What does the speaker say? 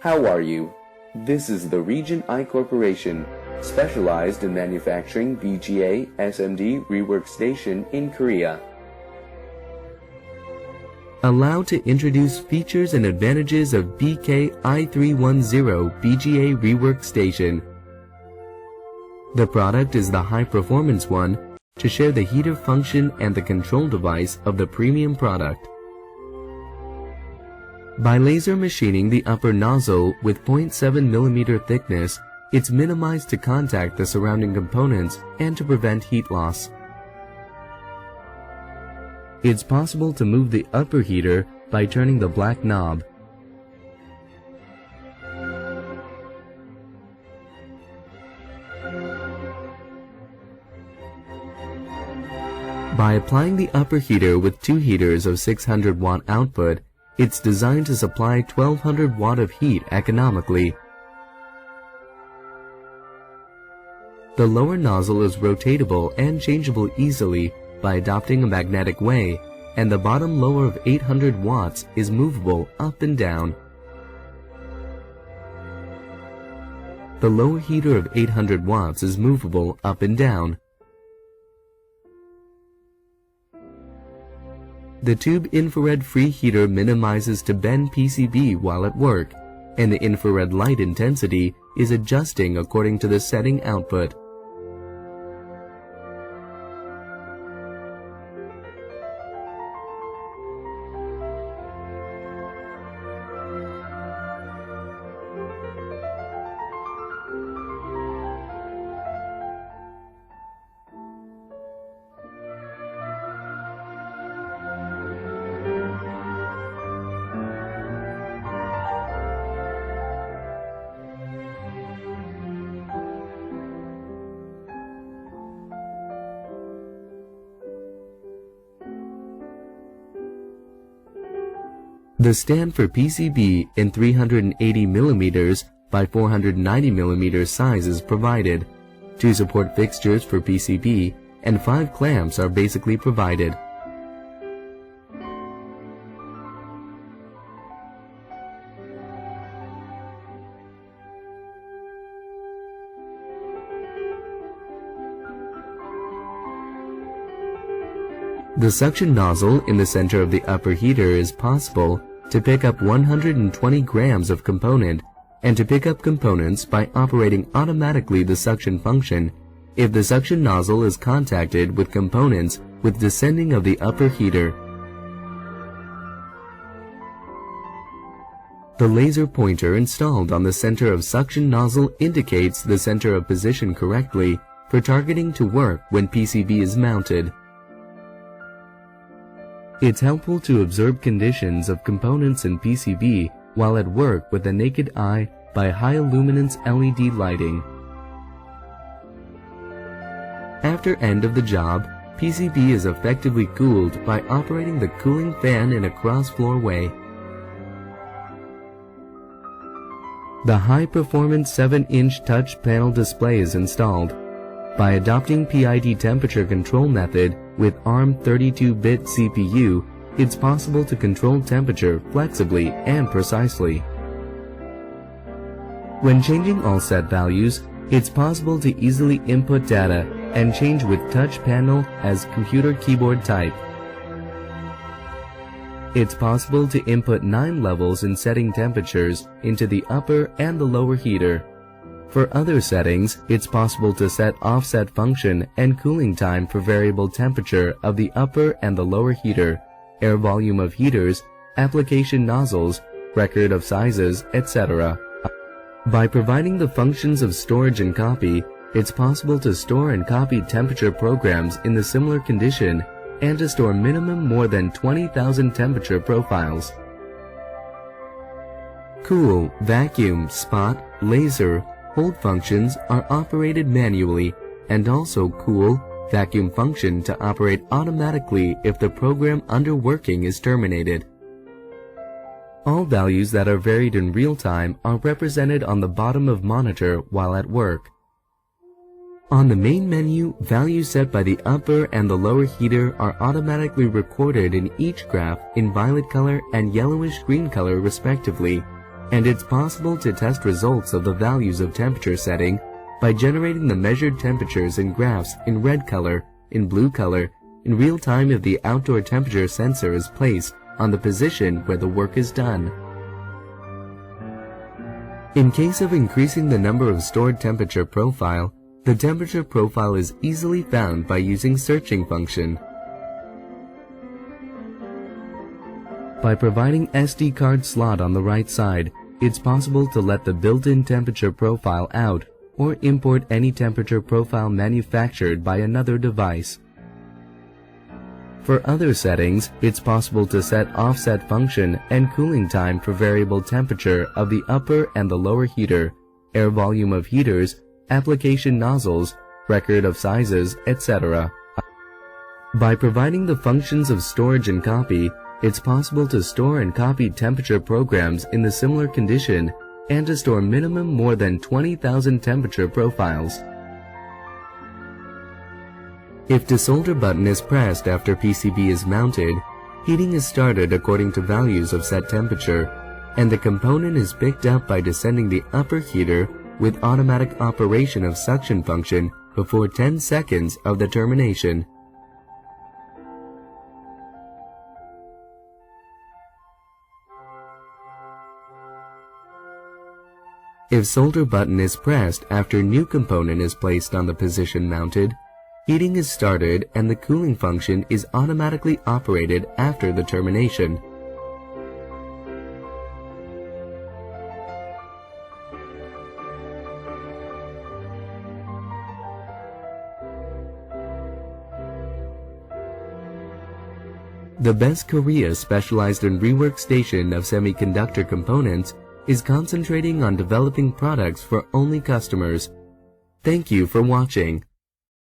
How are you? This is the Region I Corporation, specialized in manufacturing BGA SMD rework station in Korea. Allow to introduce features and advantages of BK-i310 BGA rework station. The product is the high-performance one to share the heater function and the control device of the premium product. By laser machining the upper nozzle with 0.7 mm thickness, it's minimized to contact the surrounding components and to prevent heat loss. It's possible to move the upper heater by turning the black knob. By applying the upper heater with 2 heaters of 600 watt output, it's designed to supply 1200 watt of heat economically. The lower nozzle is rotatable and changeable easily by adopting a magnetic way, and the bottom lower of 800 watts is movable up and down. The lower heater of 800 watts is movable up and down. The tube infrared free heater minimizes to bend PCB while at work, and the infrared light intensity is adjusting according to the setting output. The stand for PCB in 380 mm by 490 mm size is provided. 2 support fixtures for PCB and 5 clamps are basically provided. The suction nozzle in the center of the upper heater is possible to pick up 120 grams of component and to pick up components by operating automatically the suction function if the suction nozzle is contacted with components with descending of the upper heater. The laser pointer installed on the center of suction nozzle indicates the center of position correctly for targeting to work when PCB is mounted. It's helpful to observe conditions of components in PCB while at work with the naked eye by high luminance LED lighting. After end of the job, PCB is effectively cooled by operating the cooling fan in a cross-floor way. The high-performance 7-inch touch panel display is installed. By adopting PID temperature control method with ARM 32-bit CPU, it's possible to control temperature flexibly and precisely. When changing all set values, it's possible to easily input data and change with touch panel as computer keyboard type. It's possible to input 9 levels in setting temperatures into the upper and the lower heater. For other settings, it's possible to set offset function and cooling time for variable temperature of the upper and the lower heater, air volume of heaters, application nozzles, record of sizes, etc. By providing the functions of storage and copy, it's possible to store and copy temperature programs in the similar condition and to store minimum more than 20,000 temperature profiles. Cool, vacuum, spot, laser, hold functions are operated manually, and also cool, vacuum function to operate automatically if the program under working is terminated. All values that are varied in real time are represented on the bottom of monitor while at work. On the main menu, values set by the upper and the lower heater are automatically recorded in each graph in violet color and yellowish green color respectively, and it's possible to test results of the values of temperature setting by generating the measured temperatures in graphs in red color, in blue color, in real time if the outdoor temperature sensor is placed on the position where the work is done. In case of increasing the number of stored temperature profile, the temperature profile is easily found by using searching function. By providing SD card slot on the right side, it's possible to let the built-in temperature profile out or import any temperature profile manufactured by another device. For other settings, it's possible to set offset function and cooling time for variable temperature of the upper and the lower heater, air volume of heaters, application nozzles, record of sizes, etc. By providing the functions of storage and copy, it's possible to store and copy temperature programs in the similar condition and to store minimum more than 20,000 temperature profiles. If the solder button is pressed after PCB is mounted, heating is started according to values of set temperature, and the component is picked up by descending the upper heater with automatic operation of suction function before 10 seconds of the termination. If solder button is pressed after new component is placed on the position mounted, heating is started and the cooling function is automatically operated after the termination. The best Korea specialized in rework station of semiconductor components is concentrating on developing products for only customers. Thank you for watching.